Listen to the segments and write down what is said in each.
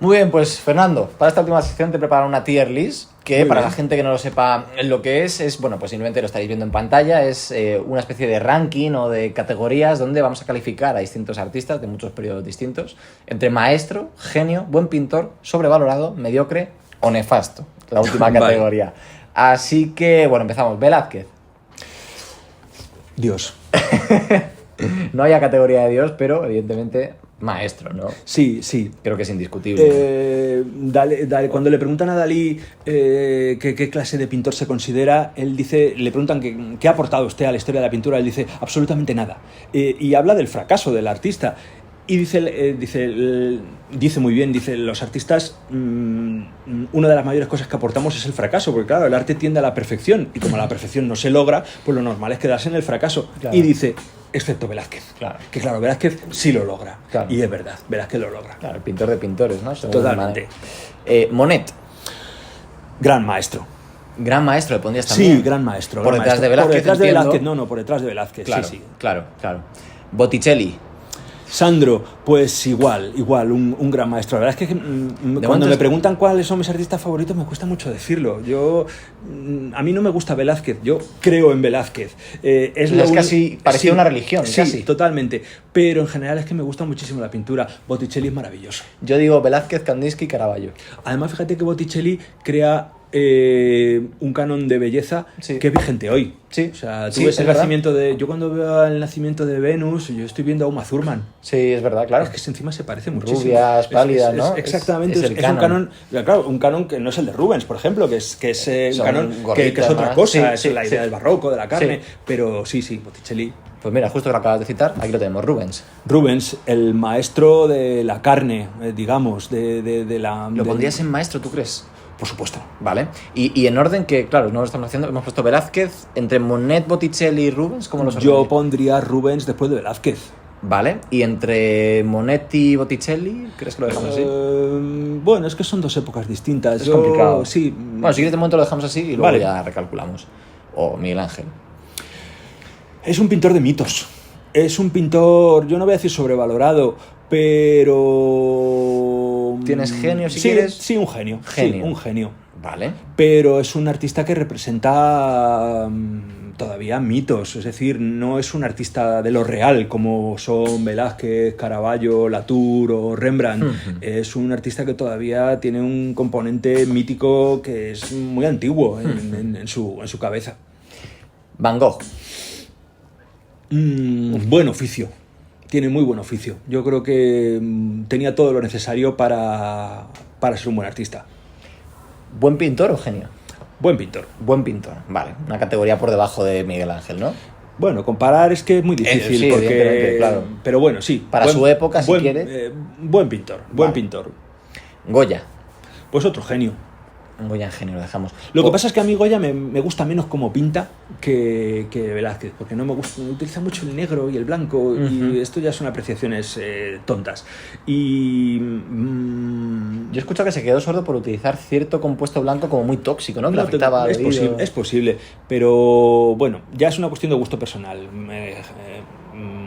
Muy bien, pues Fernando, para esta última sección te he preparado una tier list que Muy para bien. la gente que no lo sepa lo que es, bueno, pues simplemente lo estaréis viendo en pantalla, es una especie de ranking o de categorías donde vamos a calificar a distintos artistas de muchos periodos distintos, entre maestro, genio, buen pintor, sobrevalorado, mediocre o nefasto, la última Vale. categoría. Así que, bueno, empezamos. Velázquez. Dios. No haya categoría de Dios, pero evidentemente maestro, ¿no? Sí, sí. Creo que es indiscutible. Cuando le preguntan a Dalí qué clase de pintor se considera, él dice, le preguntan qué ha aportado usted a la historia de la pintura, él dice absolutamente nada. Y habla del fracaso del artista. Y dice muy bien, dice, los artistas, una de las mayores cosas que aportamos es el fracaso, porque claro, el arte tiende a la perfección, y como la perfección no se logra, pues lo normal es quedarse en el fracaso. Claro. Y dice, excepto Velázquez. Claro. Que claro, Velázquez sí lo logra. Claro. Y es verdad, Velázquez lo logra. Claro, el pintor de pintores, ¿no? Según Totalmente. Monet. Gran maestro. Gran maestro, le pondrías también. Sí, gran maestro. Por gran detrás maestro. de Velázquez, Por detrás de entiendo. Velázquez, por detrás de Velázquez, Claro, sí. claro. Botticelli. Sandro, pues igual, un gran maestro. La verdad es que cuando me preguntan cuáles son mis artistas favoritos, me cuesta mucho decirlo. A mí no me gusta Velázquez, yo creo en Velázquez. Es casi parecía una religión, sí, casi. Totalmente. Pero en general es que me gusta muchísimo la pintura. Botticelli es maravilloso. Yo digo Velázquez, Kandinsky, Caravaggio. Además, fíjate que Botticelli crea un canon de belleza Sí. que es vigente hoy. Sí. O sea, tú Sí, ves es verdad. yo cuando veo el nacimiento de Venus, yo estoy viendo a Uma Thurman. Sí, es verdad, claro. Es que encima se parece muchísimo. Rubias, pálidas, ¿no? Exactamente, Es el un canon. canon, claro, un canon que no es el de Rubens, por ejemplo, que es un Son canon que gorditas es otra más. cosa, Sí, es la sí, idea sí. del barroco, de la carne, Sí. pero sí, Botticelli. Pues mira, justo que lo acabas de citar, aquí lo tenemos, Rubens. Rubens, el maestro de la carne, digamos, de la... ¿Lo pondrías en maestro, tú crees? Por supuesto. Vale. Y en orden que, claro, no lo estamos haciendo, hemos puesto Velázquez, entre Monet, Botticelli y Rubens, ¿cómo los Yo ordenarías? pondría Rubens después de Velázquez. Vale. ¿Y entre Monet y Botticelli, crees que lo dejamos así? Bueno, es que son dos épocas distintas. Es complicado. Sí. Bueno, si quieres de momento lo dejamos así y luego Vale. ya recalculamos. O Miguel Ángel. Es un pintor de mitos. Es un pintor, yo no voy a decir sobrevalorado, pero... ¿Tienes genio, si sí, quieres? Sí, un genio. Genio. Sí, un genio. Vale. Pero es un artista que representa todavía mitos, es decir, no es un artista de lo real como son Velázquez, Caravaggio, Latour o Rembrandt. Ujú. Es un artista que todavía tiene un componente mítico que es muy antiguo en su cabeza. Van Gogh. Buen oficio, tiene muy buen oficio. Yo creo que tenía todo lo necesario para ser un buen artista. ¿Buen pintor o genio? Buen pintor. Buen pintor, vale. Una categoría por debajo de Miguel Ángel, ¿no? Porque comparar es que es muy difícil, sí, evidentemente, porque claro. pero bueno, sí. Para su época, si quiere. Buen pintor, buen Vale. pintor. Goya. Pues otro genio. Goya en genio, lo dejamos. Lo que pasa es que a mí Goya me gusta menos como pinta que Velázquez, porque no me gusta, utiliza mucho el negro y el blanco, Ujú. y esto ya son apreciaciones tontas. Y Yo he escuchado que se quedó sordo por utilizar cierto compuesto blanco como muy tóxico, ¿no? Que le no, afectaba al es oído. posible, es posible, pero bueno, ya es una cuestión de gusto personal.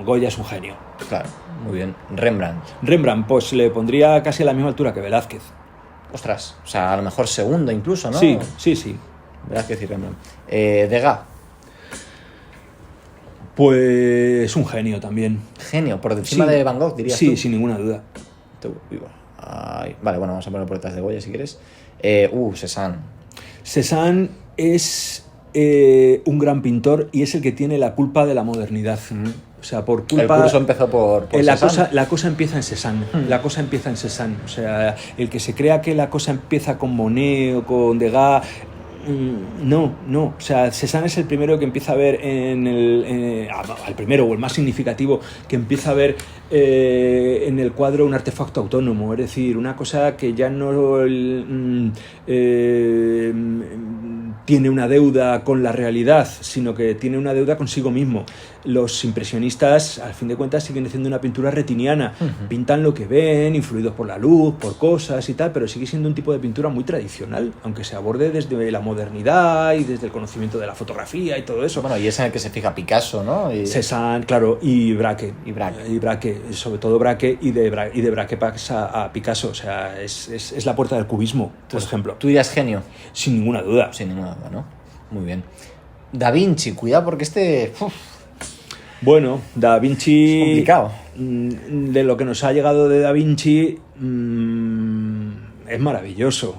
Goya es un genio. Claro, muy bien. Rembrandt. Rembrandt, pues le pondría casi a la misma altura que Velázquez. Ostras, o sea, a lo mejor segundo incluso, ¿no? Sí. Velázquez y Rembrandt. Degas. Pues un genio también. Genio, por encima Sí. de Van Gogh, dirías Sí, tú. sin ninguna duda. Ay, vale, bueno, vamos a poner por detrás de Goya si quieres. Cézanne. Cézanne es un gran pintor y es el que tiene la culpa de la modernidad. O sea, por culpa... El curso empezó por Cézanne. la cosa empieza en Cézanne. La cosa empieza en Cézanne. O sea, el que se crea que la cosa empieza con Monet o con Degas... No. O sea, Cézanne es el primero que empieza a ver el primero o el más significativo que empieza a ver en el cuadro un artefacto autónomo, es decir, una cosa que ya no tiene una deuda con la realidad, sino que tiene una deuda consigo mismo. Los impresionistas, al fin de cuentas, siguen haciendo una pintura retiniana. Pintan lo que ven, influidos por la luz, por cosas y tal, pero sigue siendo un tipo de pintura muy tradicional, aunque se aborde desde la modernidad y desde el conocimiento de la fotografía y todo eso. Bueno, y es en el que se fija Picasso, ¿no? Cézanne, claro, y Braque. Y Braque. Y Braque, sobre todo Braque, y de Braque pasa a Picasso. O sea, es la puerta del cubismo, por ejemplo. ¿Tú dirías genio? Sin ninguna duda. Sin ninguna duda, ¿no? Muy bien. Da Vinci, cuidado porque Bueno, Da Vinci... Es complicado. De lo que nos ha llegado de Da Vinci es maravilloso.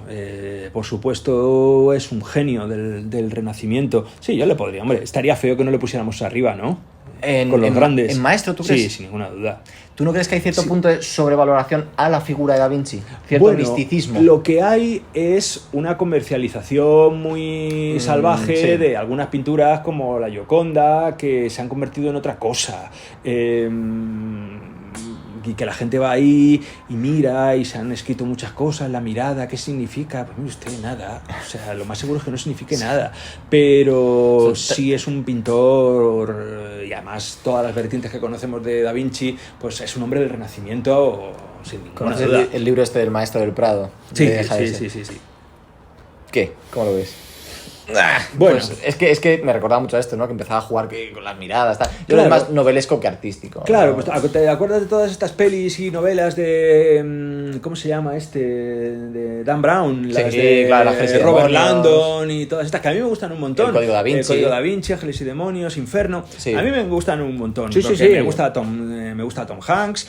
Por supuesto, es un genio del Renacimiento. Sí, yo le podría... Hombre, estaría feo que no le pusiéramos arriba, ¿no? Con los grandes. ¿En maestro tú crees? Sí, sin ninguna duda. ¿Tú no crees que hay cierto punto de sobrevaloración a la figura de Da Vinci? Cierto misticismo. Lo que hay es una comercialización muy salvaje de algunas pinturas como la Gioconda, que se han convertido en otra cosa. Y que la gente va ahí y mira y se han escrito muchas cosas, la mirada, ¿qué significa? Pues mire usted, nada. O sea, lo más seguro es que no signifique nada. Pero sí es un pintor, y además todas las vertientes que conocemos de Da Vinci, pues es un hombre del Renacimiento sin ninguna duda. ¿Conoces el libro este del Maestro del Prado? Sí. ¿Qué? ¿Cómo lo ves? Bueno, pues es que me recordaba mucho a esto, ¿no? Que empezaba a jugar con las miradas, tal. Yo claro, lo más novelesco que artístico. Claro, ¿no? Pues ¿te acuerdas de todas estas pelis y novelas de ¿cómo se llama este? De Dan Brown, las de claro, Ángeles y Robert Demonios. Landon y todas estas que a mí me gustan un montón. El Código Da Vinci. El Código Da Vinci, Ángeles y Demonios, Inferno. Sí. A mí me gustan un montón. Sí. Me gusta Tom Hanks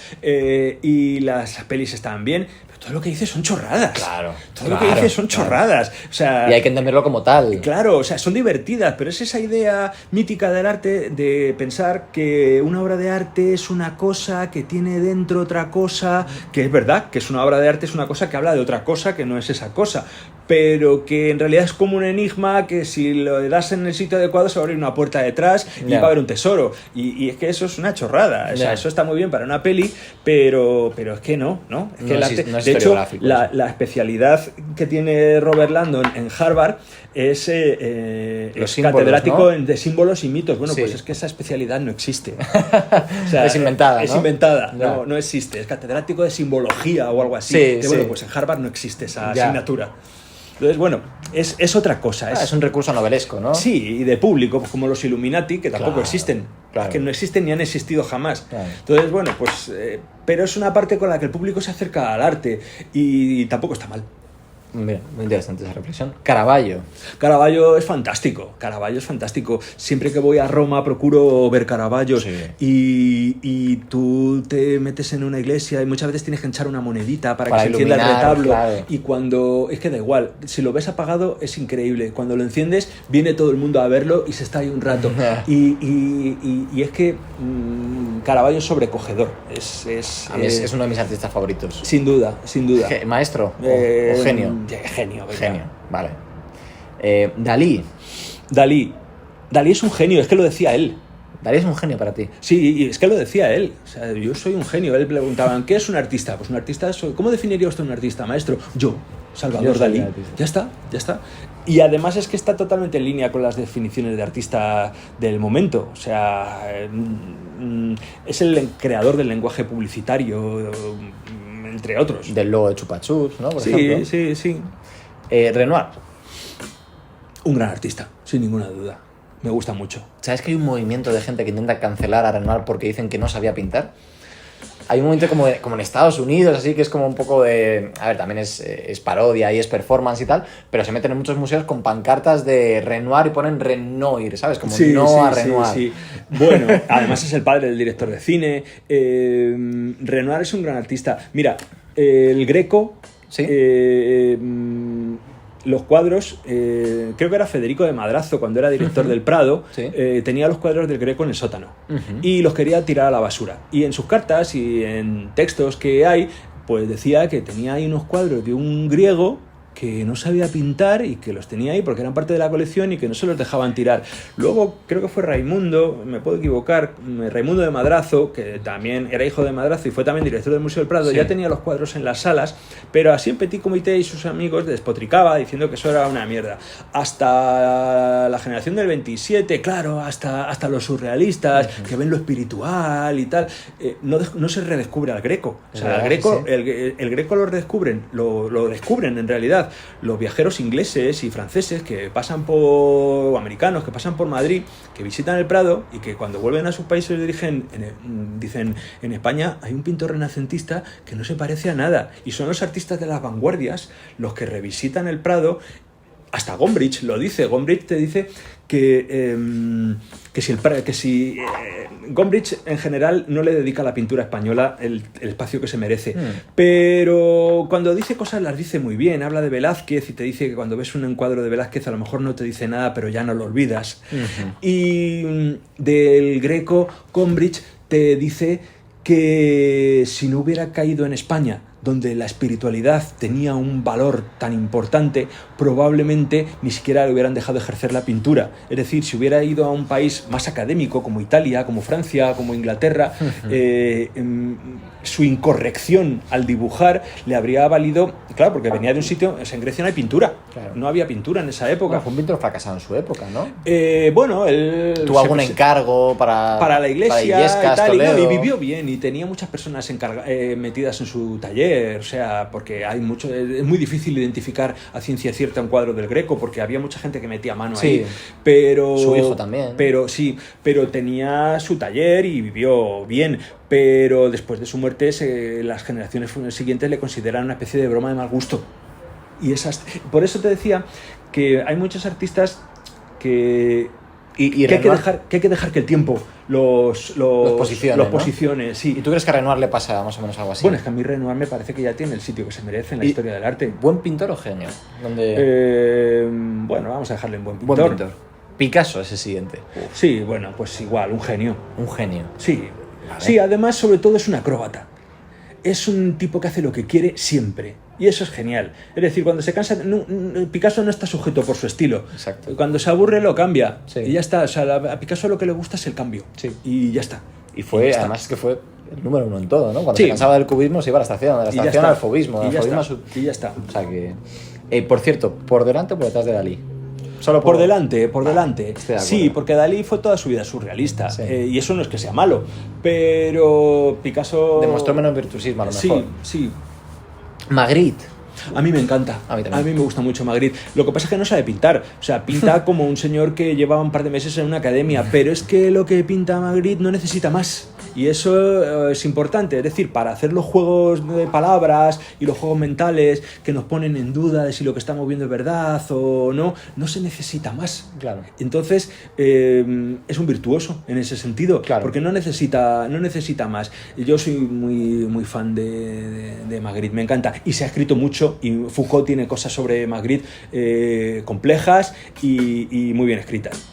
y las pelis están bien. Todo lo que dice son chorradas. Claro. Todo lo que dice son chorradas. O sea, y hay que entenderlo como tal. Claro, o sea, son divertidas, pero es esa idea mítica del arte de pensar que una obra de arte es una cosa que tiene dentro otra cosa, que es verdad, que es una obra de arte, es una cosa que habla de otra cosa que no es esa cosa, pero que en realidad es como un enigma que si lo das en el sitio adecuado se va a abrir una puerta detrás y va a haber un tesoro. Y es que eso es una chorrada. O sea, eso está muy bien para una peli, pero es que no. Es que el arte, de hecho, la especialidad que tiene Robert Landon en Harvard es símbolos, catedrático, ¿no?, de símbolos y mitos. Bueno, sí. Pues es que esa especialidad no existe. O sea, es inventada, ¿no? Es inventada, no existe. Es catedrático de simbología o algo así. Sí, bueno, pues en Harvard no existe esa asignatura. Entonces, bueno, es otra cosa. Es un recurso novelesco, ¿no? Sí, y de público, pues como los Illuminati, que tampoco existen. Claro. Es que no existen ni han existido jamás. Claro. Entonces, bueno, pues... pero es una parte con la que el público se acerca al arte y tampoco está mal. Mira, muy interesante esa reflexión. Caravaggio. Caravaggio es fantástico. Siempre que voy a Roma procuro ver Caravaggio. Sí. Y tú te metes en una iglesia y muchas veces tienes que echar una monedita para que se encienda el retablo. Claro. Y cuando... Es que da igual. Si lo ves apagado es increíble. Cuando lo enciendes viene todo el mundo a verlo y se está ahí un rato. y es que Caravaggio es sobrecogedor. A mí es uno de mis artistas favoritos. Sin duda. ¿Maestro o genio? Genio, vale. Dalí es un genio, es que lo decía él. Dalí es un genio para ti. Sí, y es que lo decía él. O sea, yo soy un genio. Él preguntaban, ¿qué es un artista? Pues un artista, ¿cómo definiría usted un artista, maestro? Yo, Salvador Dalí. Ya está. Y además es que está totalmente en línea con las definiciones de artista del momento. O sea, es el creador del lenguaje publicitario, entre otros. Del logo de Chupa Chups, ¿no? Por ejemplo. Sí. Renoir. Un gran artista, sin ninguna duda. Me gusta mucho. ¿Sabes que hay un movimiento de gente que intenta cancelar a Renoir porque dicen que no sabía pintar? Hay un movimiento como en Estados Unidos, así que es como un poco de... A ver, también es parodia y es performance y tal, pero se meten en muchos museos con pancartas de Renoir y ponen Renoir, ¿sabes? Como a Renoir. Sí. Bueno, además es el padre del director de cine. Renoir es un gran artista. Mira, el Greco... ¿Sí? Los cuadros, creo que era Federico de Madrazo, cuando era director del Prado, tenía los cuadros del Greco en el sótano y los quería tirar a la basura. Y en sus cartas y en textos que hay, pues decía que tenía ahí unos cuadros de un griego que no sabía pintar y que los tenía ahí porque eran parte de la colección y que no se los dejaban tirar. Luego creo que fue Raimundo, me puedo equivocar, Raimundo de Madrazo, que también era hijo de Madrazo y fue también director del Museo del Prado, ya tenía los cuadros en las salas, pero así en Petit Comité y sus amigos despotricaba diciendo que eso era una mierda. Hasta la generación del 27, claro, hasta los surrealistas, que ven lo espiritual y tal, no se redescubre al Greco. O sea, el Greco lo descubren en realidad los viajeros ingleses y franceses que pasan o americanos que pasan por Madrid, que visitan el Prado y que cuando vuelven a sus países dicen, en España hay un pintor renacentista que no se parece a nada, y son los artistas de las vanguardias los que revisitan el Prado. Hasta Gombrich lo dice. Gombrich te dice que si Gombrich en general no le dedica a la pintura española el espacio que se merece, pero cuando dice cosas las dice muy bien. Habla de Velázquez y te dice que cuando ves un encuadro de Velázquez a lo mejor no te dice nada, pero ya no lo olvidas. Y del Greco, Gombrich te dice que si no hubiera caído en España, donde la espiritualidad tenía un valor tan importante, probablemente ni siquiera le hubieran dejado ejercer la pintura. Es decir, si hubiera ido a un país más académico, como Italia, como Francia, como Inglaterra, su incorrección al dibujar le habría valido, claro, porque venía de un sitio, en Grecia no hay pintura, claro. No había pintura en esa época. Bueno, fue un pintor fracasado en su época, ¿no? Bueno, él tuvo algún encargo para la iglesia para Illescas, y tal, Toledo. y vivió bien, y tenía muchas personas metidas en su taller, o sea, porque es muy difícil identificar a ciencia cierta un cuadro del Greco, porque había mucha gente que metía mano ahí, pero su hijo también. Pero tenía su taller y vivió bien. Pero después de su muerte, las generaciones siguientes le consideran una especie de broma de mal gusto. Y por eso te decía que hay muchos artistas que hay que dejar que el tiempo los posicione, ¿no? Sí. ¿Y tú crees que a Renoir le pasa más o menos algo así? Bueno, es que a mí Renoir me parece que ya tiene el sitio que se merece en la historia del arte. ¿Buen pintor o genio? Bueno, vamos a dejarle en buen pintor. Buen pintor. Picasso es el siguiente. Sí, bueno, pues igual, un genio. Un genio. Sí. Vale. Sí, además, sobre todo, es un acróbata. Es un tipo que hace lo que quiere siempre. Y eso es genial. Es decir, cuando se cansa... Picasso no está sujeto por su estilo. Exacto. Cuando se aburre, lo cambia. Sí. Y ya está. O sea, a Picasso lo que le gusta es el cambio. Sí. Y ya está. Y además es que fue el número uno en todo, ¿no? Cuando se cansaba del cubismo se iba a la estación. De la estación al fobismo. Y ya está. O sea que... por cierto, ¿por delante o por detrás de Dalí? Solo por delante. Sí, porque Dalí fue toda su vida surrealista. Sí. Y eso no es que sea malo. Pero Picasso... demostró menos virtuosismo a lo mejor. Sí. Magritte. A mí me encanta. A mí me gusta mucho Magritte. Lo que pasa es que no sabe pintar. O sea, pinta como un señor que lleva un par de meses en una academia. Pero es que lo que pinta Magritte no necesita más. Y eso es importante. Es decir, para hacer los juegos de palabras y los juegos mentales que nos ponen en duda de si lo que estamos viendo es verdad o no, no se necesita más. Claro. Entonces, es un virtuoso en ese sentido. Claro. Porque no necesita más. Yo soy muy fan de Magritte. Me encanta. Y se ha escrito mucho. Y Foucault tiene cosas sobre Magritte complejas y muy bien escritas.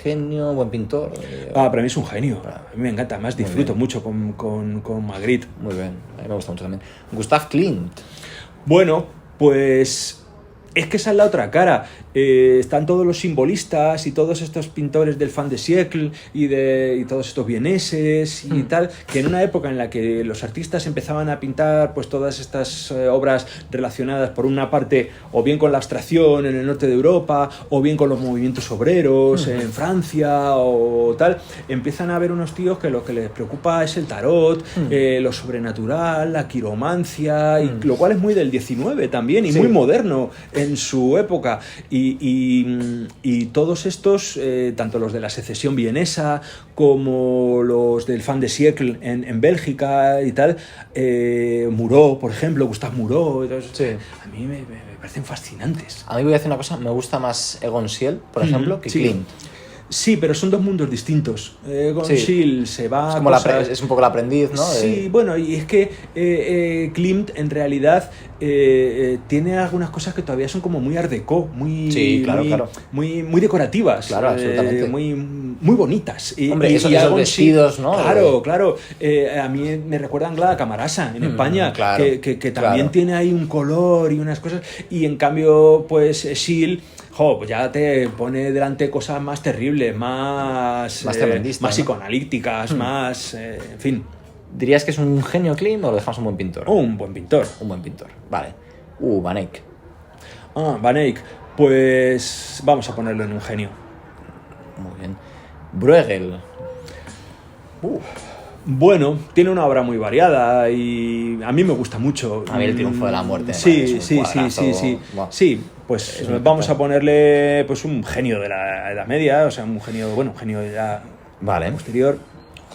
Genio, buen pintor. Para mí es un genio. A mí me encanta. Además disfruto mucho con Magritte. Muy bien. A mí me gusta mucho también. Gustav Klimt. Bueno, pues... es que esa es la otra cara. Están todos los simbolistas y todos estos pintores del fin de siècle y todos estos vieneses y tal, que en una época en la que los artistas empezaban a pintar pues todas estas obras relacionadas por una parte o bien con la abstracción en el norte de Europa o bien con los movimientos obreros en Francia o tal, empiezan a haber unos tíos que lo que les preocupa es el tarot, lo sobrenatural, la quiromancia, y lo cual es muy del 19 también y muy moderno en su época, y todos estos, tanto los de la secesión vienesa como los del fin de siècle en Bélgica y tal, Moreau, por ejemplo, Gustave Moreau, a mí me parecen fascinantes. A mí voy a decir una cosa, me gusta más Egon Schiele, por ejemplo, que Klimt. Sí, pero son dos mundos distintos. Con Sí. Schill se va Es, a como cosas... es un poco el aprendiz, ¿no? Sí, bueno, y es que Klimt en realidad tiene algunas cosas que todavía son como muy art déco, muy, Sí, claro, muy, claro. muy decorativas, Claro, absolutamente. muy bonitas. Hombre, esos algo en vestidos, ¿no? Claro, claro. A mí me recuerda a Anglada Camarasa en España, claro, que también claro. tiene ahí un color y unas cosas, y en cambio, pues Schill... pues ya te pone delante cosas más terribles, más tremendistas, más ¿no? psicoanalíticas, más... en fin, ¿Dirías que es un genio Klimt o lo dejamos un buen pintor? un buen pintor. Un buen pintor, vale. Van Eyck. Van Eyck, pues vamos a ponerlo en un genio. Muy bien. Bruegel. Bueno, tiene una obra muy variada y a mí me gusta mucho. A mí El triunfo de la muerte me Sí, parece un sí, cuadrazo. sí. Buah. Sí, pues Es un vamos espectáculo. a ponerle pues un genio de la Edad Media, o sea, un genio ya Vale. posterior.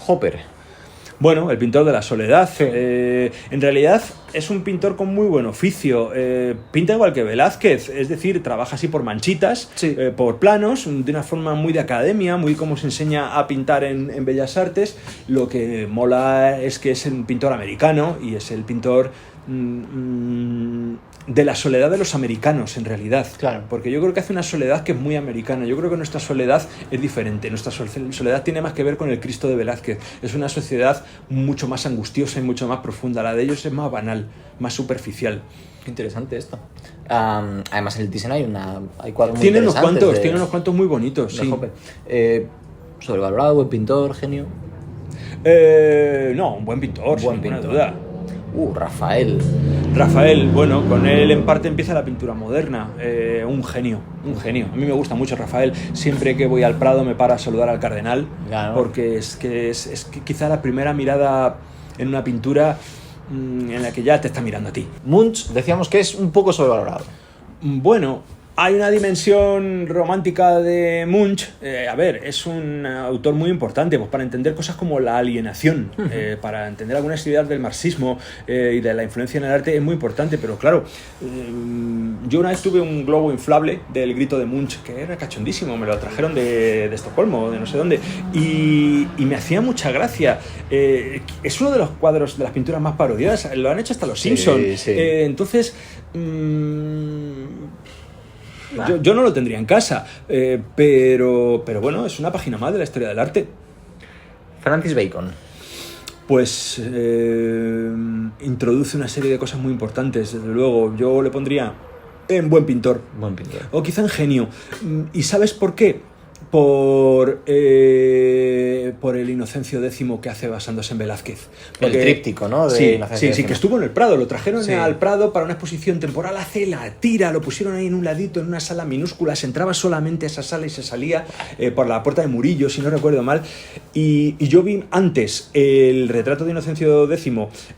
Hopper. Bueno, el pintor de la soledad. Sí. En realidad es un pintor con muy buen oficio. Pinta igual que Velázquez, es decir, trabaja así por manchitas, Sí. por planos, de una forma muy de academia, muy como se enseña a pintar en Bellas Artes. Lo que mola es que es un pintor americano y es el pintor de la soledad de los americanos, en realidad. Claro. Porque yo creo que hace una soledad que es muy americana. Yo creo que nuestra soledad es diferente. Nuestra soledad tiene más que ver con el Cristo de Velázquez. Es una sociedad mucho más angustiosa y mucho más profunda. La de ellos es más banal, más superficial. Qué interesante esto. Además, en el Thyssen hay cuadros muy Tiene unos interesantes tiene unos cuantos muy bonitos, de sí. Hopper. Sobrevalorado, buen pintor, genio. No, un buen pintor, Buen sin ninguna pintor. duda. Rafael. Rafael, bueno, con él en parte empieza la pintura moderna. Un genio, un genio. A mí me gusta mucho Rafael. Siempre que voy al Prado me paro a saludar al cardenal, Claro. porque es que quizá la primera mirada en una pintura en la que ya te está mirando a ti. Munch, decíamos que es un poco sobrevalorado. Bueno, hay una dimensión romántica de Munch. A ver, es un autor muy importante pues, para entender cosas como la alienación, para entender algunas ideas del marxismo y de la influencia en el arte es muy importante, pero claro, yo una vez tuve un globo inflable del grito de Munch, que era cachondísimo, me lo trajeron de Estocolmo, de no sé dónde, y me hacía mucha gracia. Es uno de los cuadros de las pinturas más parodiadas, lo han hecho hasta los Simpsons. Sí. Entonces... Yo no lo tendría en casa, pero bueno, es una página más de la historia del arte. Francis Bacon. Pues introduce una serie de cosas muy importantes, desde luego. Yo le pondría en buen pintor, Buen pintor. o quizá en genio. ¿Y sabes por qué? Por el Inocencio X que hace basándose en Velázquez. El tríptico, ¿no? De Sí, Inocencio sí, X. que estuvo en el Prado, lo trajeron Sí. al Prado para una exposición temporal hace la tira, lo pusieron ahí en un ladito, en una sala minúscula, se entraba solamente a esa sala y se salía por la puerta de Murillo, si no recuerdo mal, y yo vi antes el retrato de Inocencio X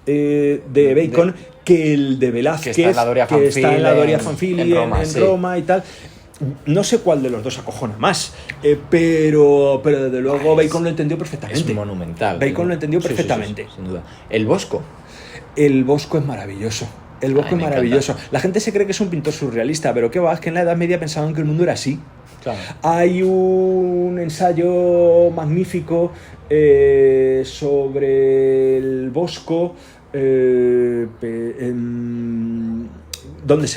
de Bacon que el de Velázquez, Que está en la Doria que está en la Doria Fanfili Fanfili en Roma, en sí. Roma y tal. No sé cuál de los dos acojona más, pero desde luego Bacon lo entendió perfectamente. Es monumental. Bacon lo entendió Sí, sí, sí, perfectamente. sin duda. El Bosco. El Bosco es maravilloso. El Bosco Ay, es me maravilloso. La gente se cree que es un pintor surrealista, pero qué va, es que en la Edad Media pensaban que el mundo era así. Claro. Hay un ensayo magnífico sobre el Bosco, donde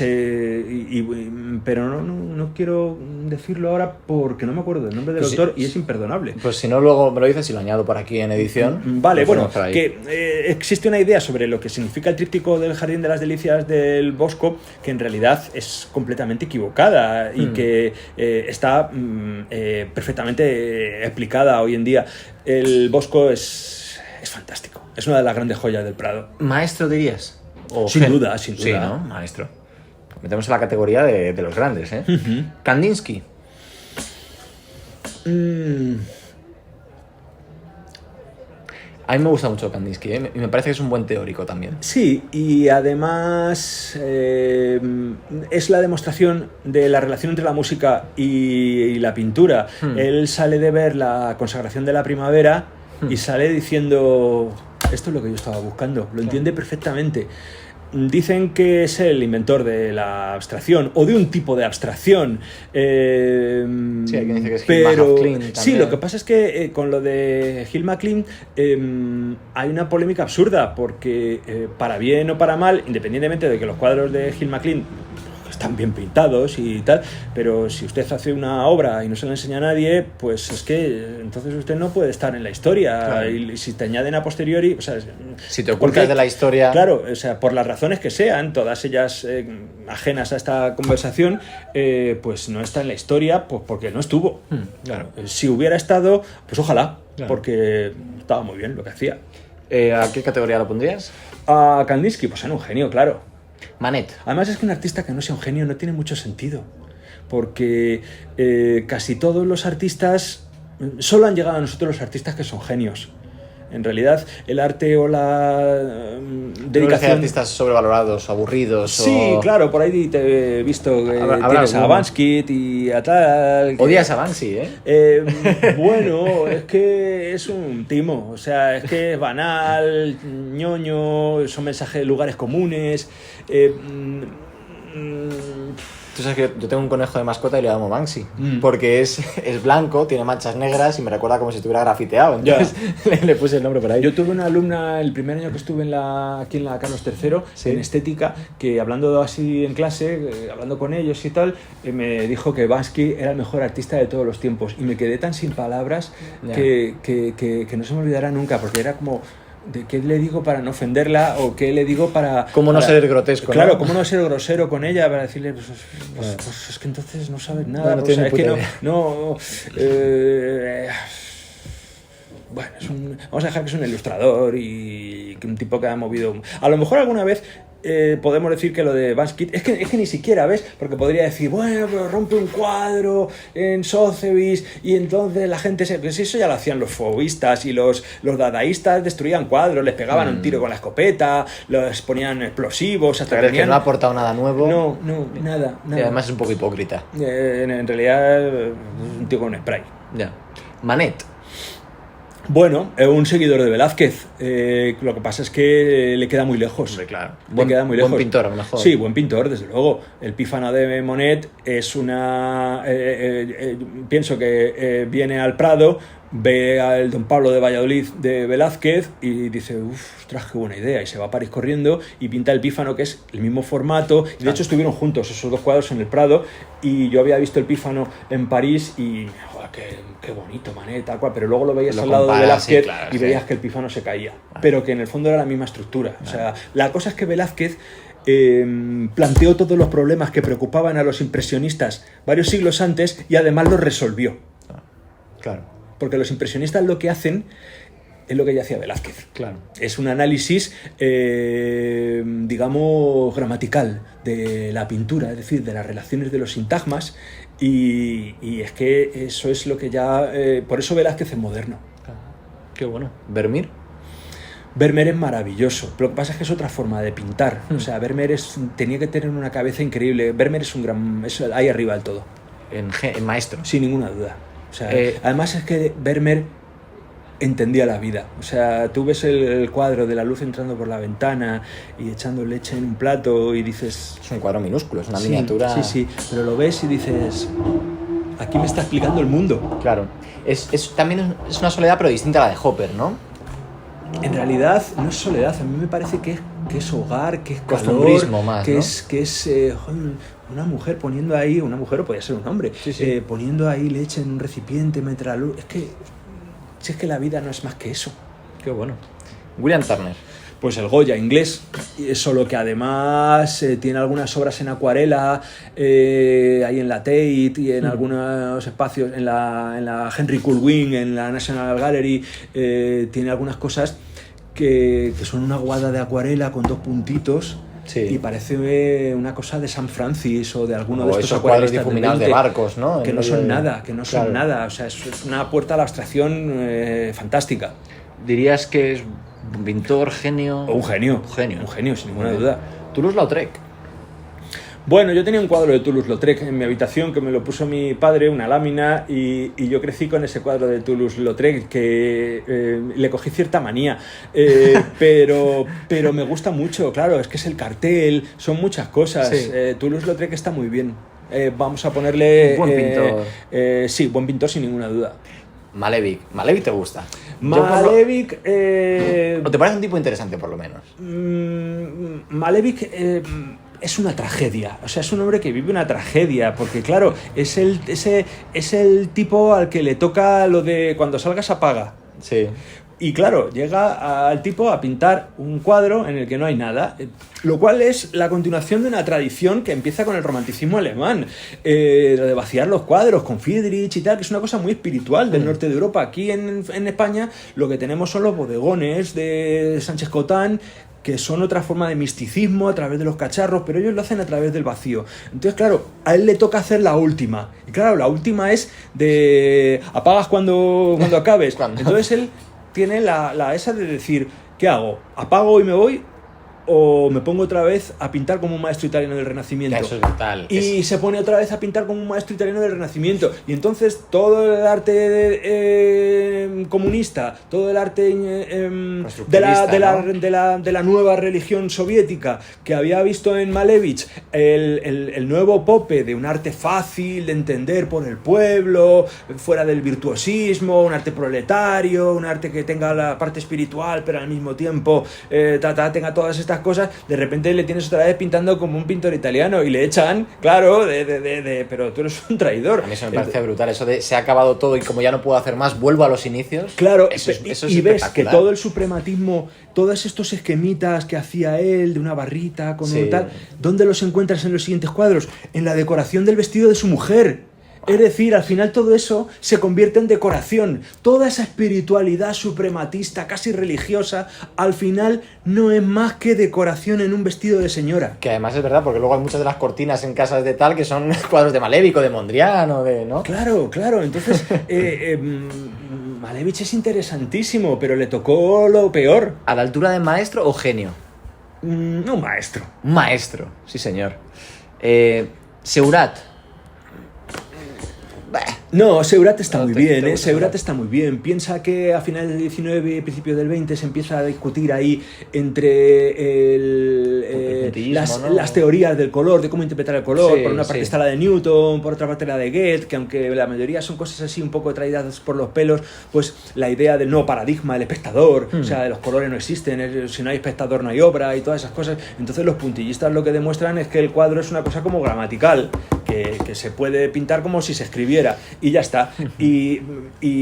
pero no quiero decirlo ahora porque no me acuerdo del nombre del Pues sí. autor y es imperdonable. Pues si no, luego me lo dices y lo añado por aquí en edición. Vale, Lo bueno, ponemos por ahí. que existe una idea sobre lo que significa el tríptico del Jardín de las Delicias del Bosco, que en realidad es completamente equivocada y que está perfectamente explicada hoy en día. El Bosco es fantástico, es una de las grandes joyas del Prado. ¿Maestro dirías? O Sin gen- duda. Sí, ¿no? Maestro. Metemos en la categoría de los grandes, ¿eh? Kandinsky. A mí me gusta mucho Kandinsky, ¿eh? Y me parece que es un buen teórico también. Sí, y además es la demostración de la relación entre la música y la pintura. Él sale de ver la consagración de la primavera y sale diciendo, esto es lo que yo estaba buscando, lo entiende perfectamente. Dicen que es el inventor de la abstracción o de un tipo de abstracción. Sí, hay quien dice que es Hill McLean también. Sí, lo que pasa es que con lo de Hill McLean hay una polémica absurda porque para bien o para mal, independientemente de que los cuadros de Hill McLean están bien pintados y tal, pero si usted hace una obra y no se la enseña a nadie, pues es que entonces usted no puede estar en la historia. Claro. Y si te añaden a posteriori, o sea, si te ocultas de la historia, claro, o sea, por las razones que sean, todas ellas ajenas a esta conversación, pues no está en la historia, pues porque no estuvo. Claro. Si hubiera estado, pues ojalá, claro, porque estaba muy bien lo que hacía. ¿A qué categoría lo pondrías? A Kandinsky, pues era un genio, claro. Manet. Además es que un artista que no sea un genio no tiene mucho sentido, porque casi todos los artistas, solo han llegado a nosotros los artistas que son genios. En realidad, el arte o la dedicación... ¿No artistas sobrevalorados, aburridos? Sí, o... claro, por ahí te he visto que tienes a Banksy y a tal... Odias a Banksy, ¿eh? Bueno, es que es un timo, o sea, es que es banal, ñoño, son mensajes de lugares comunes... Tú sabes que yo tengo un conejo de mascota y le llamo Banksy, porque es blanco, tiene manchas negras y me recuerda como si estuviera grafiteado, entonces le puse el nombre por ahí. Yo tuve una alumna el primer año que estuve aquí en la Carlos III, ¿sí?, en estética, que hablando así en clase, hablando con ellos y tal, me dijo que Banksy era el mejor artista de todos los tiempos y me quedé tan sin palabras que no se me olvidará nunca, porque era como... ¿de qué le digo para no ofenderla? ¿O qué le digo para... ¿Cómo no ser grotesco? Claro, ¿no? ¿cómo no ser grosero con ella? Para decirle, pues es que entonces no sabes nada. No, o sea, es que bueno, vamos a dejar que es un ilustrador y un tipo que ha movido... A lo mejor alguna vez... podemos decir que lo de Banksy es que ni siquiera, ¿ves? Porque podría decir, bueno, pero rompe un cuadro en Sotheby's y entonces la gente pues eso ya lo hacían los fauvistas y los dadaístas, destruían cuadros, les pegaban un tiro con la escopeta, los ponían explosivos hasta que no ha aportado nada nuevo. No, nada. Y además es un poco hipócrita. En realidad es un tío con un spray. Ya. Manet. Bueno, un seguidor de Velázquez. Lo que pasa es que le queda muy lejos. Hombre, claro. Buen pintor, a lo mejor. Sí, buen pintor, desde luego. El Pífano de Monet es una... pienso que viene al Prado, ve al Don Pablo de Valladolid de Velázquez y dice, ostras, qué buena idea. Y se va a París corriendo y pinta el Pífano, que es el mismo formato. Y de hecho estuvieron juntos esos dos cuadros en el Prado. Y yo había visto el Pífano en París y... Qué bonito, Manet, tal cual, pero luego lo veías al lado de Velázquez, sí, claro, y veías que el Pífano se caía, pero que en el fondo era la misma estructura. O sea, la cosa es que Velázquez planteó todos los problemas que preocupaban a los impresionistas varios siglos antes y además los resolvió. Claro. Porque los impresionistas lo que hacen es lo que ya hacía Velázquez. Claro. Es un análisis, digamos, gramatical de la pintura, es decir, de las relaciones de los sintagmas. Y es que eso es lo que ya... por eso Velázquez es moderno. Qué bueno. ¿Vermeer? Vermeer es maravilloso. Lo que pasa es que es otra forma de pintar. O sea, Vermeer tenía que tener una cabeza increíble. Vermeer es un gran... es ahí arriba del todo. En maestro. Sin ninguna duda. O sea, además es que Vermeer entendía la vida. O sea, tú ves el cuadro de la luz entrando por la ventana y echando leche en un plato y dices... Es un cuadro minúsculo, es una miniatura... Sí, pero lo ves y dices... aquí me está explicando el mundo. Claro. También es una soledad, pero distinta a la de Hopper, ¿no? En realidad no es soledad, a mí me parece que es hogar, que es costumbrismo más, que ¿no? es una mujer poniendo ahí, una mujer o podría ser un hombre, poniendo ahí leche en un recipiente mientras la luz... Si es que la vida no es más que eso. Qué bueno. William Turner. Pues el Goya inglés, solo que además tiene algunas obras en acuarela, ahí en la Tate y en algunos espacios, en la Henry Coolwin, en la National Gallery, tiene algunas cosas que son una aguada de acuarela con dos puntitos. Sí. Y parece una cosa de San Francis o de alguno de estos cuadros difuminados de barcos, ¿no? Que no son nada, son nada. O sea, es una puerta a la abstracción fantástica. ¿Dirías que es un pintor, genio? Un genio, sin ninguna duda. Toulouse-Lautrec. Bueno, yo tenía un cuadro de Toulouse-Lautrec en mi habitación que me lo puso mi padre, una lámina, y yo crecí con ese cuadro de Toulouse-Lautrec que le cogí cierta manía, pero me gusta mucho, claro, es que es el cartel, son muchas cosas. Sí. Toulouse-Lautrec está muy bien. Vamos a ponerle... Buen pintor. Sí, buen pintor sin ninguna duda. Malevich te gusta. Malevich... ¿O te parece un tipo interesante, por lo menos? Malevich es una tragedia, o sea, es un hombre que vive una tragedia, porque claro, es el tipo al que le toca lo de cuando salgas apaga. Sí. Y claro, llega al tipo a pintar un cuadro en el que no hay nada, lo cual es la continuación de una tradición que empieza con el romanticismo alemán, lo de vaciar los cuadros con Friedrich y tal, que es una cosa muy espiritual del norte de Europa. Aquí en España lo que tenemos son los bodegones de Sánchez Cotán, que son otra forma de misticismo a través de los cacharros, pero ellos lo hacen a través del vacío. Entonces, claro, a él le toca hacer la última. Y claro, la última es de apagas cuando acabes. Entonces él tiene la esa de decir, ¿qué hago? ¿Apago y me voy? ¿O me pongo otra vez a pintar como un maestro italiano del Renacimiento? Eso es brutal. Y se pone otra vez a pintar como un maestro italiano del Renacimiento. Y entonces todo el arte comunista, todo el arte de la nueva religión soviética que había visto en Malevich, el nuevo Pope de un arte fácil de entender por el pueblo, fuera del virtuosismo, un arte proletario, un arte que tenga la parte espiritual pero al mismo tiempo tenga todas estas cosas, de repente le tienes otra vez pintando como un pintor italiano y le echan, claro, pero tú eres un traidor. A mí eso me parece brutal, eso de se ha acabado todo y como ya no puedo hacer más, vuelvo a los inicios. Claro, eso es y ves que todo el suprematismo, todos estos esquemitas que hacía él de una barrita con un tal, ¿dónde los encuentras en los siguientes cuadros? En la decoración del vestido de su mujer. Es decir, al final todo eso se convierte en decoración. Toda esa espiritualidad suprematista, casi religiosa, al final no es más que decoración en un vestido de señora. Que además es verdad, porque luego hay muchas de las cortinas en casas de tal que son cuadros de Malevich o de Mondrian o de... ¿no? Claro. Entonces, Malevich es interesantísimo, pero le tocó lo peor. ¿A la altura de maestro o genio? Un maestro. Un maestro, sí señor. Seurat. No, Seurat está muy bien, Seurat está muy bien. Piensa que a finales del 19 y principios del 20 se empieza a discutir ahí entre las teorías del color, de cómo interpretar el color. Por una parte está la de Newton, por otra parte la de Goethe, que aunque la mayoría son cosas así un poco traídas por los pelos, pues la idea del nuevo paradigma del espectador, o sea, los colores no existen, si no hay espectador no hay obra y todas esas cosas. Entonces los puntillistas lo que demuestran es que el cuadro es una cosa como gramatical, que se puede pintar como si se escribiera. Y ya está. Y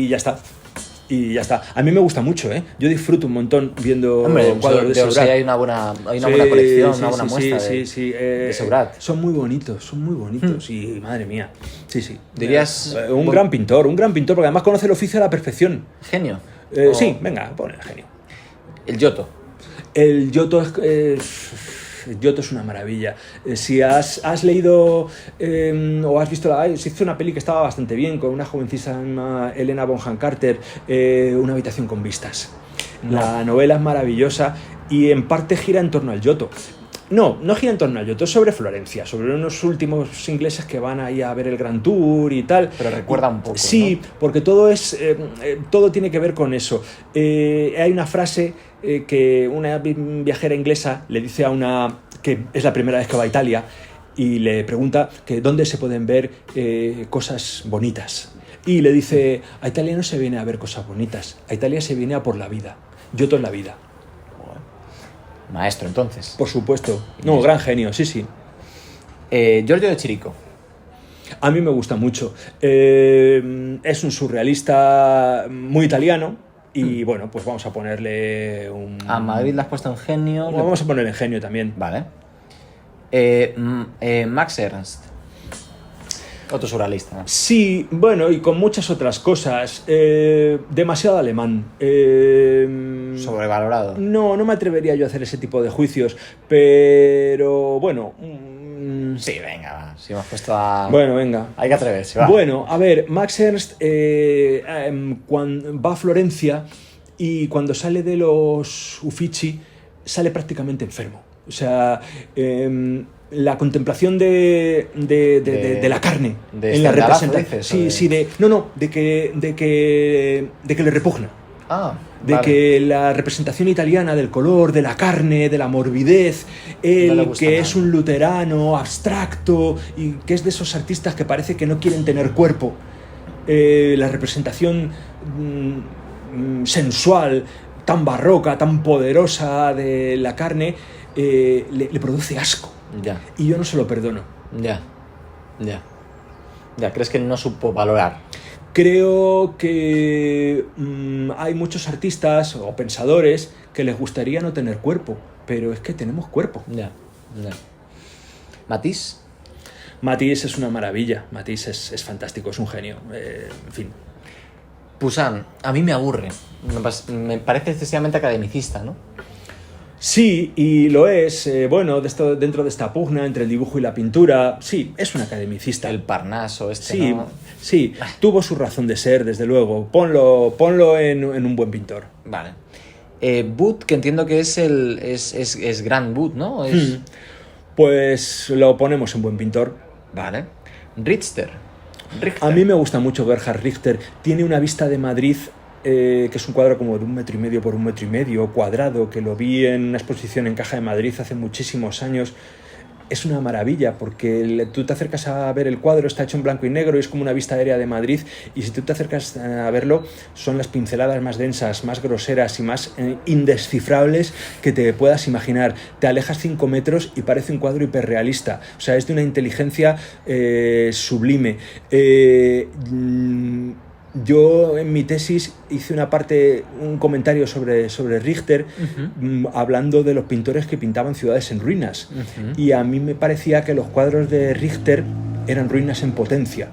ya está. Y ya está. A mí me gusta mucho, ¿eh? Yo disfruto un montón viendo cuadros de Seurat. Hay una buena colección, una buena muestra de Seurat. Son muy bonitos. Y madre mía. Sí. Dirías... un gran pintor, porque además conoce el oficio a la perfección. ¿Genio? Sí, venga, pon el genio. El Giotto. El Giotto es una maravilla. Si has leído o has visto se hizo una peli que estaba bastante bien con una jovencísima Helena Bonham Carter, Una habitación con vistas. La novela es maravillosa y en parte gira en torno al Giotto. No gira en torno al Giotto, es sobre Florencia, sobre unos últimos ingleses que van ahí a ver el Grand Tour y tal. Pero recuerda un poco, sí, ¿no? Porque todo tiene que ver con eso. Hay una frase que una viajera inglesa le dice a una que es la primera vez que va a Italia y le pregunta que dónde se pueden ver cosas bonitas. Y le dice, a Italia no se viene a ver cosas bonitas, a Italia se viene a por la vida. Giotto es la vida. Maestro, entonces. Por supuesto. No, gran genio, sí. Giorgio de Chirico. A mí me gusta mucho. Es un surrealista muy italiano. Y bueno, pues vamos a ponerle un... A Madrid le has puesto en genio. Vamos a ponerle en genio también. Vale. Max Ernst. Otro surrealista. Sí, bueno, y con muchas otras cosas. Demasiado alemán. Sobrevalorado. No me atrevería yo a hacer ese tipo de juicios. Pero bueno... Sí, venga, va. Si hemos puesto a... Bueno, venga. Hay que atreverse, va. Bueno, a ver, Max Ernst cuando va a Florencia y cuando sale de los Uffizi sale prácticamente enfermo. O sea, la contemplación de la carne de en la Stendhalazo, representación. dices, Sí, de... sí, de que le repugna. Ah, De vale. que la representación italiana del color, de la carne, de la morbidez, No le el gusta que nada. es un luterano abstracto y que es de esos artistas que parece que no quieren tener cuerpo. La representación sensual, tan barroca, tan poderosa de la carne, le produce asco. Ya, Y yo no se lo perdono. ya, ya. Ya, ¿crees que no supo valorar? Creo que hay muchos artistas o pensadores que les gustaría no tener cuerpo, pero es que tenemos cuerpo. Ya, ya. ¿Matisse? Matisse es una maravilla, Matisse es fantástico, es un genio, en fin. Poussin, a mí me aburre. Me parece excesivamente academicista, ¿no? Sí, y lo es, bueno, dentro de esta pugna entre el dibujo y la pintura, sí, es un academicista. El Parnaso, Sí, ¿no? sí, tuvo su razón de ser, desde luego. Ponlo en un buen pintor. Vale. Booth, que entiendo que es Grand Booth, ¿no? Es... Pues lo ponemos en buen pintor. Vale. Richter. A mí me gusta mucho Gerhard Richter. Tiene una vista de Madrid que es un cuadro como de 1,5 metros por 1,5 metros, cuadrado, que lo vi en una exposición en Caja de Madrid hace muchísimos años. Es una maravilla porque tú te acercas a ver el cuadro, está hecho en blanco y negro y es como una vista aérea de Madrid, y si tú te acercas a verlo son las pinceladas más densas, más groseras y más indescifrables que te puedas imaginar. Te alejas 5 metros y parece un cuadro hiperrealista, o sea, es de una inteligencia sublime. Yo en mi tesis hice un comentario sobre Richter, hablando de los pintores que pintaban ciudades en ruinas. Y a mí me parecía que los cuadros de Richter eran ruinas en potencia,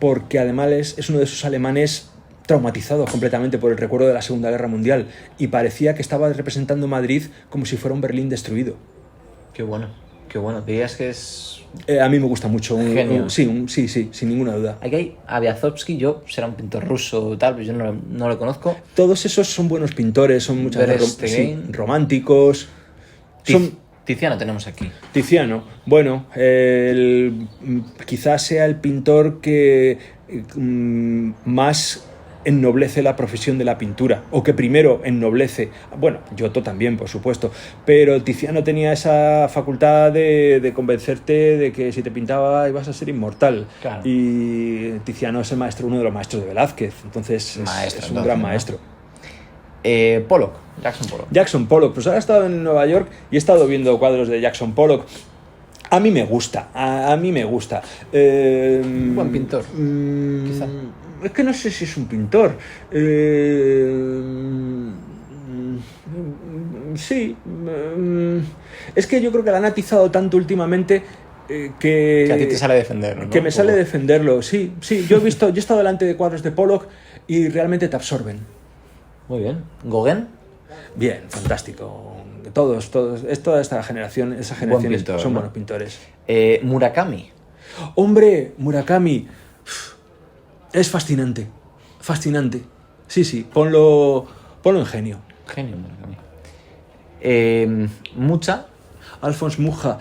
porque además es uno de esos alemanes traumatizados completamente por el recuerdo de la Segunda Guerra Mundial, y parecía que estaba representando Madrid como si fuera un Berlín destruido. Qué bueno, qué bueno. Dirías que es... A mí me gusta mucho. Genio. Sí, sin ninguna duda. Aquí hay Abiazovsky, será un pintor ruso o tal, pero yo no lo conozco. Todos esos son buenos pintores, son muchas veces románticos. Tiziano tenemos aquí. Tiziano, bueno, quizás sea el pintor que más ennoblece la profesión de la pintura, o que primero ennoblece, bueno, Giotto también, por supuesto, pero Tiziano tenía esa facultad de convencerte de que si te pintaba ibas a ser inmortal. Claro. Y Tiziano es uno de los maestros de Velázquez, entonces es un gran maestro. Pollock, Jackson Pollock. Jackson Pollock, pues ahora he estado en Nueva York y he estado viendo cuadros de Jackson Pollock. A mí me gusta, a mí me gusta. Buen pintor, quizá. Es que no sé si es un pintor. Sí. Es que yo creo que la han atizado tanto últimamente que a ti te sale defenderlo, ¿no? Que me sale defenderlo, sí. Yo he estado delante de cuadros de Pollock y realmente te absorben. Muy bien. ¿Gauguin? Bien, fantástico. Todos, es toda esa generación pintor, son ¿no? buenos pintores. Murakami. Hombre, Murakami es fascinante. Sí, ponlo en genio. Genio Murakami. Mucha. Alphonse Mucha.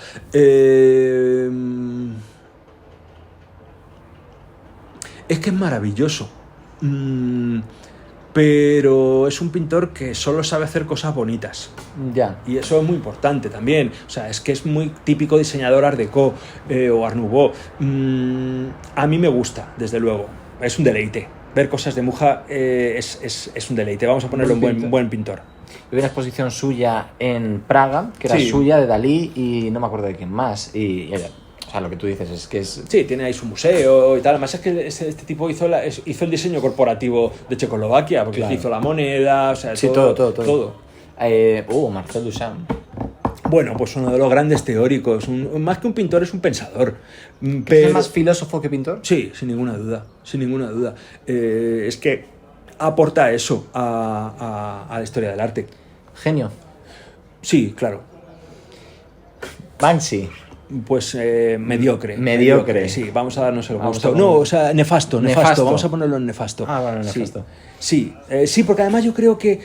Es que es maravilloso. Pero es un pintor que solo sabe hacer cosas bonitas. Ya. Y eso es muy importante también. O sea, es que es muy típico diseñador Art Deco o Art Nouveau. A mí me gusta, desde luego. Es un deleite. Ver cosas de Mucha es un deleite. Vamos a ponerlo en buen pintor. Hubo una exposición suya en Praga, que era suya, de Dalí, y no me acuerdo de quién más. Y o sea, lo que tú dices es que es... Sí, tiene ahí su museo y tal. Además es que este tipo hizo el diseño corporativo de Checoslovaquia, porque hizo la moneda, o sea, sí, todo. Marcel Duchamp. Bueno, pues uno de los grandes teóricos. Más que un pintor, es un pensador. ¿Es más filósofo que pintor? Sí, sin ninguna duda. Es que aporta eso a la historia del arte. Genio. Sí, claro. Banksy. Pues mediocre. Sí, vamos a darnos el gusto. No, o sea, nefasto. Vamos a ponerlo en nefasto. Bueno, nefasto. Sí, porque además yo creo que...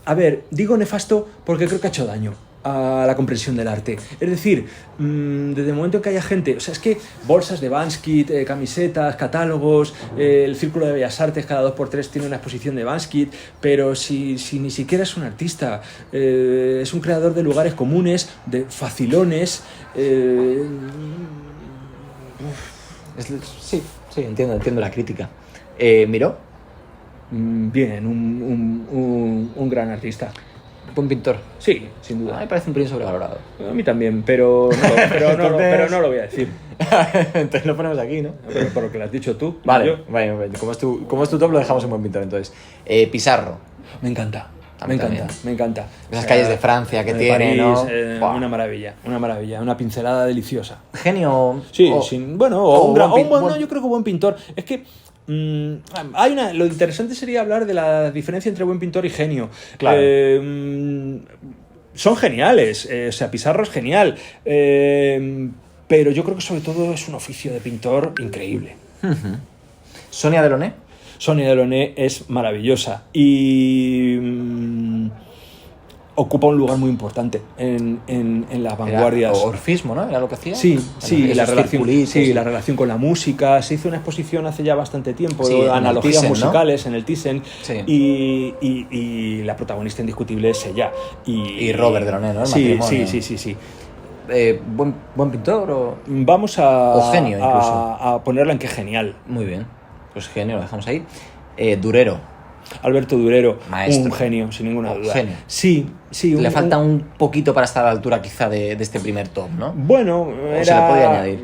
A ver, digo nefasto porque creo que ha hecho daño. a la comprensión del arte. Es decir, desde el momento en que haya gente, o sea, es que bolsas de Banksy, camisetas, catálogos, el Círculo de Bellas Artes cada 2x3 tiene una exposición de Banksy, pero si ni siquiera es un artista, es un creador de lugares comunes, de facilones. Sí, entiendo la crítica. ¿Miró? Bien, un gran artista. Buen pintor. Sí, sin A mí duda. me parece un pelín sobrevalorado. A mí también, pero no lo voy a decir. Entonces lo ponemos aquí, ¿no? Pero por lo que lo has dicho tú. Vale, yo. vale, como es tu top, lo dejamos en buen pintor, entonces. Pizarro. Me encanta. A mí también. Me encanta. Esas calles de Francia que de tiene, París, ¿no? Buah. una maravilla, una pincelada deliciosa. Genio. Sí, o- bueno, o un buen no, yo creo que buen pintor. Es que lo interesante sería hablar de la diferencia entre buen pintor y genio. Claro. Son geniales, o sea, Pizarro es genial, pero yo creo que sobre todo es un oficio de pintor increíble. Sonia Delaunay. Sonia Delaunay es maravillosa y ocupa un lugar muy importante en las vanguardias. Era orfismo, ¿no? Era lo que hacía. Sí, Esos la relación, circulitos, la relación con la música. Se hizo una exposición hace ya bastante tiempo, Sí, de en el analogías Thyssen, ¿no? musicales en el Thyssen, Sí. y la protagonista indiscutible es ella. Y Robert Delaunay, ¿no? El Sí, matrimonio. sí. ¿Buen pintor o...? Vamos O genio, incluso. a ponerla en que genial. Muy bien. Pues genio, lo dejamos ahí. Durero. Alberto Durero, Maestro. un genio, sin ninguna duda. Genio. Sí. Le falta un poquito para estar a la altura quizá de este primer top, ¿no? Bueno, se le podía añadir.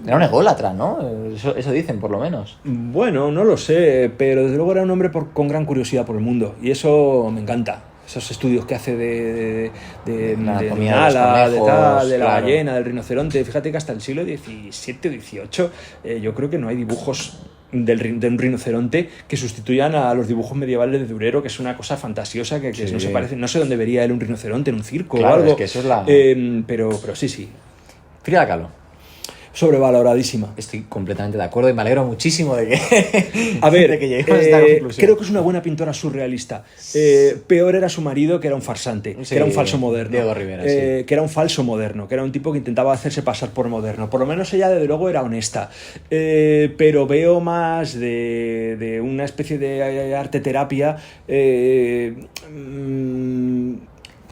Era un ególatra, ¿no? Eso dicen, por lo menos. Bueno, no lo sé, pero desde luego era un hombre con gran curiosidad por el mundo y eso me encanta. Esos estudios que hace de anatomía Nala, de los conejos, de la claro. ballena, del rinoceronte. Fíjate que hasta el siglo XVII o XVIII yo creo que no hay dibujos de un rinoceronte que sustituyan a los dibujos medievales de Durero, que es una cosa fantasiosa que Sí. no se parece. No sé dónde vería él un rinoceronte, en un circo Claro, o algo. es que eso es la- Pero sí. Frida Kahlo. Sobrevaloradísima. Estoy completamente de acuerdo y me alegro muchísimo de que, A ver, de que lleguemos a esta conclusión. creo que es una buena pintora surrealista. Peor era su marido, que era un farsante, Sí, que era un falso moderno. Diego Rivera, que era un falso moderno, que era un tipo que intentaba hacerse pasar por moderno. Por lo menos ella, desde luego, era honesta. Pero veo más de una especie de arte terapia.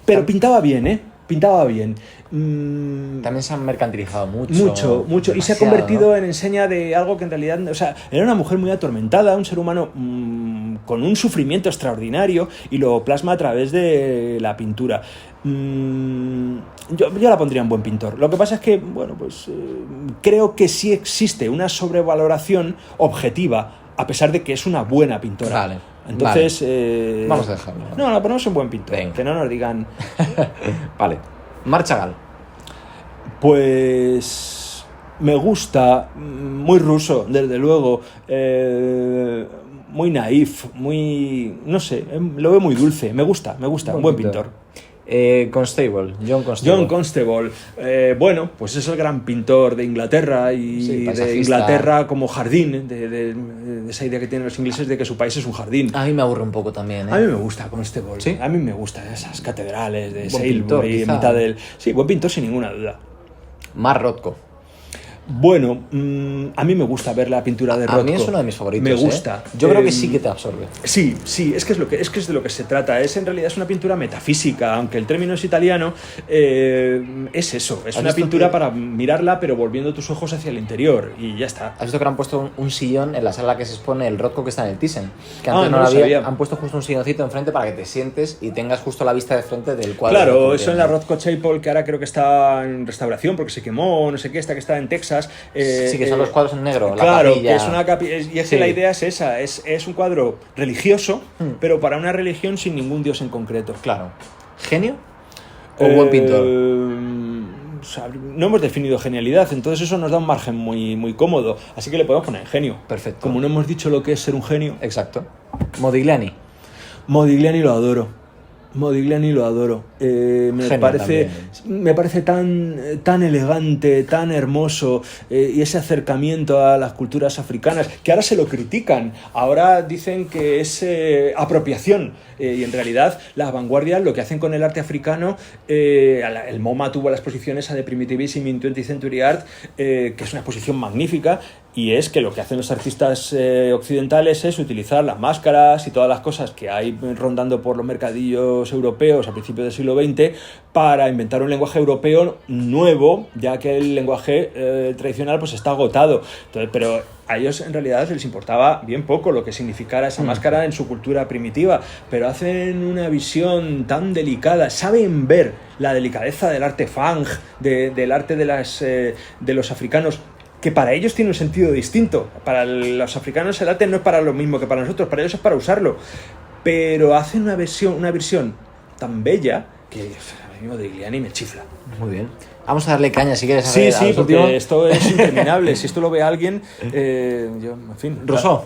Pero pintaba bien, ¿eh? Pintaba bien. También se han mercantilizado mucho. Mucho. Y se ha demasiado, convertido ¿no? en enseña de algo que en realidad, o sea, era una mujer muy atormentada, un ser humano con un sufrimiento extraordinario y lo plasma a través de la pintura. Yo la pondría en buen pintor. Lo que pasa es que, bueno, pues creo que sí existe una sobrevaloración objetiva, a pesar de que es una buena pintora. Vale. Entonces, Vamos a dejarlo. No, la ponemos en buen pintor. Venga. Que no nos digan. Vale. Mar Chagall. Pues me gusta, muy ruso, desde luego, muy naif, muy, no sé, lo veo muy dulce, me gusta, un buen pintor. Constable. John Constable, bueno, pues es el gran pintor de Inglaterra y Sí, de paisajista. Inglaterra como jardín, de esa idea que tienen los ingleses de que su país es un jardín. A mí me aburre un poco también, ¿eh? A mí me gusta Constable, ¿Sí? a mí me gustan esas catedrales de Buen pintor, Salisbury en quizá. mitad del... Sí, buen pintor sin ninguna duda. Mar Rothko. Bueno, a mí me gusta ver la pintura de Rothko. A mí es uno de mis favoritos. Me gusta. Yo creo que sí que te absorbe. Sí, es que es de lo que se trata. En realidad es una pintura metafísica, aunque el término es italiano. Es eso. Es ¿Has una visto pintura que- para mirarla, pero volviendo tus ojos hacia el interior y ya está. ¿Has visto que le han puesto un sillón en la sala que se expone el Rothko que está en el Thyssen? Que Ah, antes no no lo lo había. sabía. Han puesto justo un silloncito enfrente para que te sientes y tengas justo la vista de frente del cuadro. Claro, Rothko que eso en tiene. la Rothko Chapel, que ahora creo que está en restauración porque se quemó, no sé qué, esta que está en Texas. Sí, que son los cuadros en negro. La Claro, capilla. que es una capilla. Y es Sí. que la idea es esa: es un cuadro religioso, Hmm. pero para una religión sin ningún dios en concreto. Claro. ¿Genio? ¿O buen pintor? O sea, no hemos definido genialidad, entonces eso nos da un margen muy, muy cómodo. Así que le podemos poner genio. Perfecto. Como no hemos dicho lo que es ser un genio. Exacto. Modigliani. Modigliani lo adoro. Modigliani lo adoro. También. Me parece tan elegante, tan hermoso, y ese acercamiento a las culturas africanas, que ahora se lo critican, ahora dicen que es apropiación, y en realidad las vanguardias lo que hacen con el arte africano, el MoMA tuvo la exposición esa de Primitivism in 20th Century Art, que es una exposición magnífica, y es que lo que hacen los artistas occidentales es utilizar las máscaras y todas las cosas que hay rondando por los mercadillos europeos a principios del siglo XX para inventar un lenguaje europeo nuevo, ya que el lenguaje tradicional pues está agotado. Entonces, pero a ellos en realidad les importaba bien poco lo que significara esa máscara en su cultura primitiva, pero hacen una visión tan delicada, saben ver la delicadeza del arte fang, del arte de los africanos, que para ellos tiene un sentido distinto. Para los africanos el arte no es para lo mismo que para nosotros, para ellos es para usarlo. Pero hacen una versión tan bella que a mí Modigliani me chifla. Muy bien. Vamos a darle caña si quieres. Sí, porque esto es interminable. Si esto lo ve alguien, yo, en fin. Rousseau.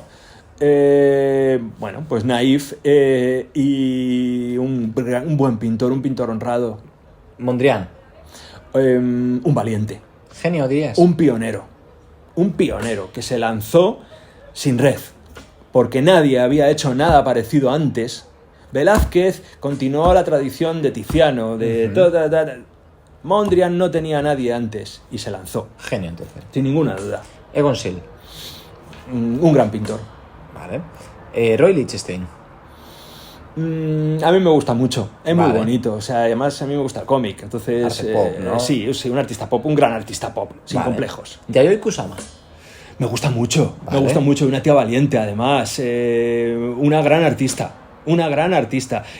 Bueno, pues Naïf, y un buen pintor, un pintor honrado. Mondrian. Un valiente. Genio, dirías. Un pionero que se lanzó sin red, porque nadie había hecho nada parecido antes. Velázquez continuó la tradición de Tiziano, Mondrian no tenía a nadie antes y se lanzó. Genio, entonces. Sin ninguna duda. Egon Schiele. Un gran pintor. Vale. Roy Lichtenstein. A mí me gusta mucho, es Vale. muy bonito, o sea, además a mí me gusta el cómic, entonces Arte pop, ¿no? sí, un artista pop, un gran artista pop, sin Vale. complejos. Yayoi Kusama. Me gusta mucho, Vale. me gusta mucho, una tía valiente además, una gran artista,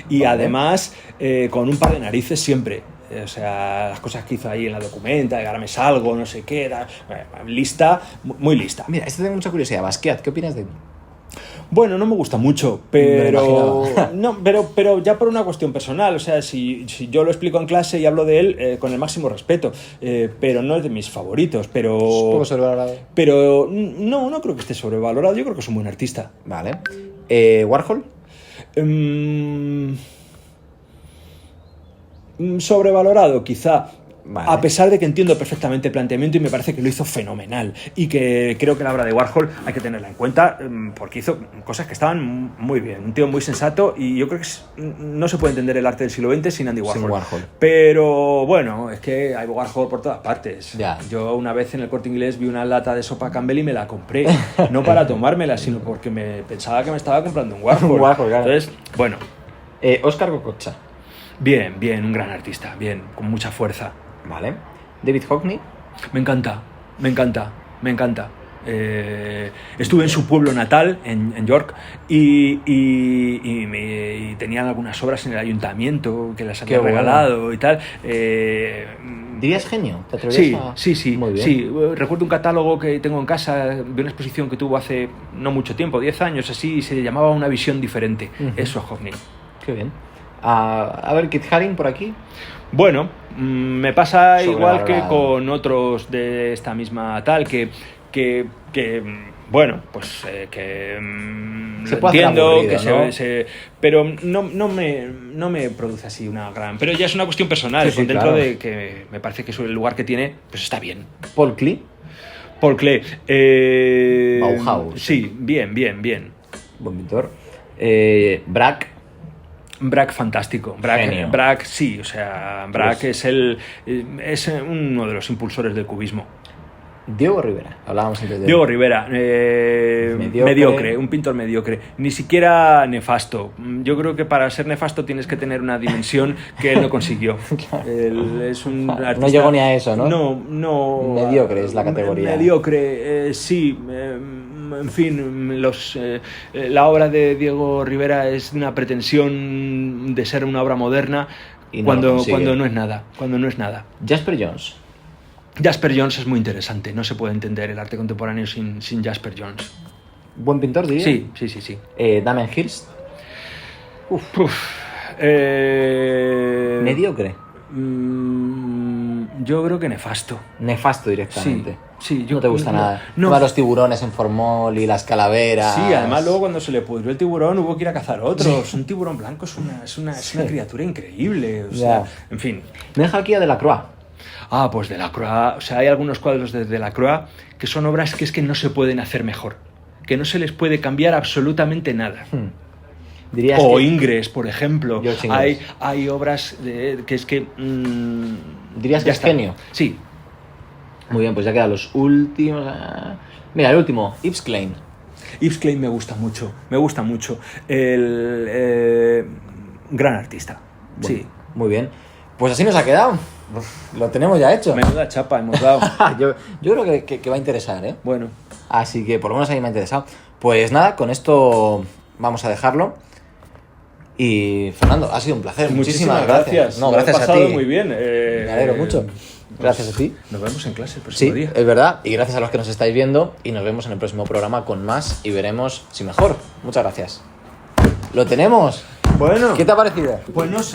y Vale. además con un par de narices siempre. O sea, las cosas que hizo ahí en la documenta, de ahora me salgo, no sé qué, lista, muy lista. Mira, esto tengo mucha curiosidad. Basquiat, ¿qué opinas de él? Bueno, no me gusta mucho, Me lo pero imaginaba. no, pero ya por una cuestión personal, o sea, si yo lo explico en clase y hablo de él con el máximo respeto, pero no es de mis favoritos, Un poco sobrevalorado. pero no creo que esté sobrevalorado, yo creo que es un buen artista. Vale. Warhol. Sobrevalorado, quizá. Vale. A pesar de que entiendo perfectamente el planteamiento y me parece que lo hizo fenomenal y que creo que la obra de Warhol hay que tenerla en cuenta porque hizo cosas que estaban muy bien, un tío muy sensato, y yo creo que no se puede entender el arte del siglo XX sin Andy Warhol. Sin Warhol. Pero bueno, es que hay Warhol por todas partes. Ya. Yo una vez en el Corte Inglés vi una lata de sopa Campbell y me la compré, no para tomármela, sino porque me pensaba que me estaba comprando un Warhol. Un Warhol, claro. Entonces, bueno, Oscar Gococha. bien, un gran artista, bien, con mucha fuerza. Vale. David Hockney. Me encanta. Estuve en su pueblo natal, en York, y tenían algunas obras en el ayuntamiento que las había Qué bueno. regalado y tal. ¿Dirías genio? ¿Te atreverías Sí. Muy bien. Sí. Recuerdo un catálogo que tengo en casa de una exposición que tuvo hace no mucho tiempo, 10 años así, y se llamaba Una visión diferente. Ujú. Eso es Hockney. Qué bien. A ver, Kit Haring por aquí. Bueno, me pasa igual que Sobrevalorado. con otros de esta misma tal, que bueno, pues que Se lo puede hacer entiendo, aburrido, que ¿no? pero no me produce así una gran... Pero ya es una cuestión personal, Sí, con dentro claro. de que me parece que el lugar que tiene, pues está bien. Paul Klee. Paul Klee. Bauhaus. Sí, bien. Buen pintor. Braque. Braque fantástico. Genio. Braque sí, o sea, Braque Pues- es uno de los impulsores del cubismo. Diego Rivera. Hablábamos antes de él. Diego Rivera, mediocre, un pintor mediocre, ni siquiera nefasto. Yo creo que para ser nefasto tienes que tener una dimensión que él no consiguió. Él es un artista... No llegó ni a eso, ¿no? No. Mediocre es la categoría. Mediocre, sí. En fin, la obra de Diego Rivera es una pretensión de ser una obra moderna Y no lo cuando consigue. no es nada. Cuando no es nada. Jasper Jones. Jasper Jones es muy interesante, no se puede entender el arte contemporáneo sin Jasper Jones. Buen pintor, diría. Sí. Damien Hirst. Mediocre. Yo creo que nefasto. Nefasto directamente. Sí, no te gusta nada. No. Todos los tiburones en formol y las calaveras. Sí, además luego cuando se le pudrió el tiburón hubo que ir a cazar otros. Un tiburón blanco es una criatura increíble. O sea, en fin. Me deja aquí a Delacroix. Ah, pues Delacroix. O sea, hay algunos cuadros de Delacroix que son obras que es que no se pueden hacer mejor. Que no se les puede cambiar absolutamente nada. Dirías o que... Ingres, por ejemplo. Hay obras que es que... ¿Dirías que es genio? Sí. Muy bien, pues ya quedan los últimos... Mira, el último, Yves Klein. Yves Klein me gusta mucho. Gran artista. Bueno, sí, muy bien. Pues así nos ha quedado. Lo tenemos ya hecho. Menuda chapa hemos dado. yo creo que va a interesar, ¿eh? Bueno. Así que por lo menos a mí me ha interesado. Pues nada, con esto vamos a dejarlo. Y Fernando, ha sido un placer. Muchísimas gracias. No, gracias a ti. Muy bien. Me alegro mucho. Gracias a ti. Nos vemos en clase el próximo día. Sí, es verdad. Y gracias a los que nos estáis viendo. Y nos vemos en el próximo programa con más y veremos si mejor. Muchas gracias. ¿Lo tenemos? Bueno. ¿Qué te ha parecido? Pues no sé.